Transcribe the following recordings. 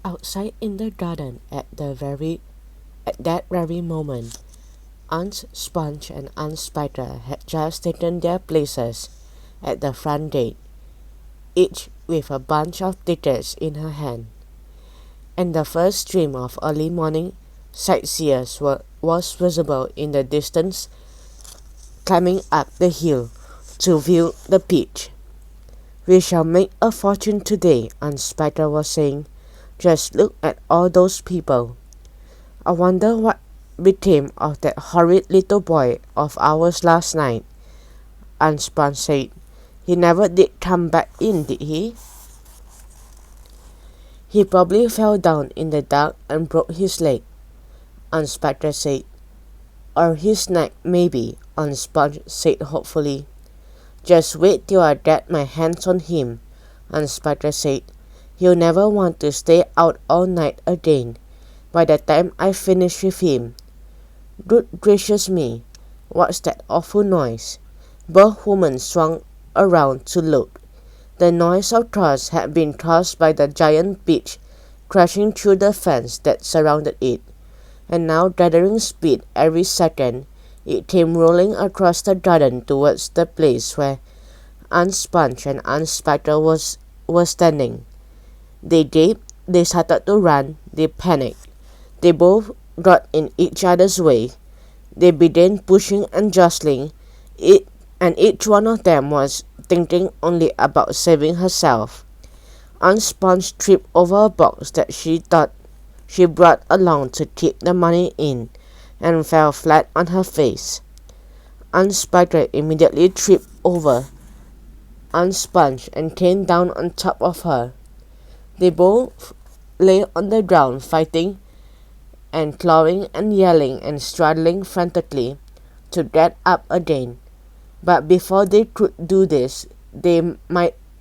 Outside in the garden at that very moment, Aunt Sponge and Aunt Spider had just taken their places at the front gate, each with a bunch of tickets in her hand, and the first stream of early morning sightseers was visible in the distance, climbing up the hill to view the peach. "We shall make a fortune today," Aunt Spider was saying. "Just look at all those people. I wonder what became of that horrid little boy of ours last night," Aunt Sponge said. "He never did come back in, did he?" "He probably fell down in the dark and broke his leg," Aunt Spider said. "Or his neck, maybe," Aunt Sponge said hopefully. "Just wait till I get my hands on him," Aunt Spider said. "He'll never want to stay out all night again by the time I finish with him. Good gracious me, what's that awful noise?" Both women swung around to look. The noise of cars had been caused by the giant peach crashing through the fence that surrounded it, and now gathering speed every second, it came rolling across the garden towards the place where Aunt Sponge and Aunt Spider were standing. They gaped, they started to run, they panicked. They both got in each other's way. They began pushing and jostling, and each one of them was thinking only about saving herself. Aunt Sponge tripped over a box that she thought she brought along to keep the money in, and fell flat on her face. Aunt Spider immediately tripped over Aunt Sponge and came down on top of her. They both lay on the ground fighting and clawing and yelling and struggling frantically to get up again. But before they could do this, the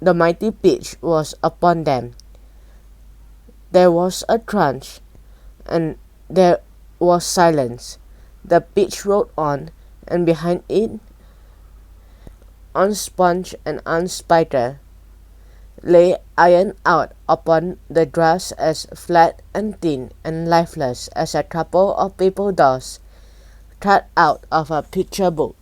mighty peach was upon them. There was a crunch, and there was silence. The peach rolled on, and behind it, Aunt Sponge and Aunt Spider lay ironed out upon the grass as flat and thin and lifeless as a couple of paper dolls cut out of a picture book.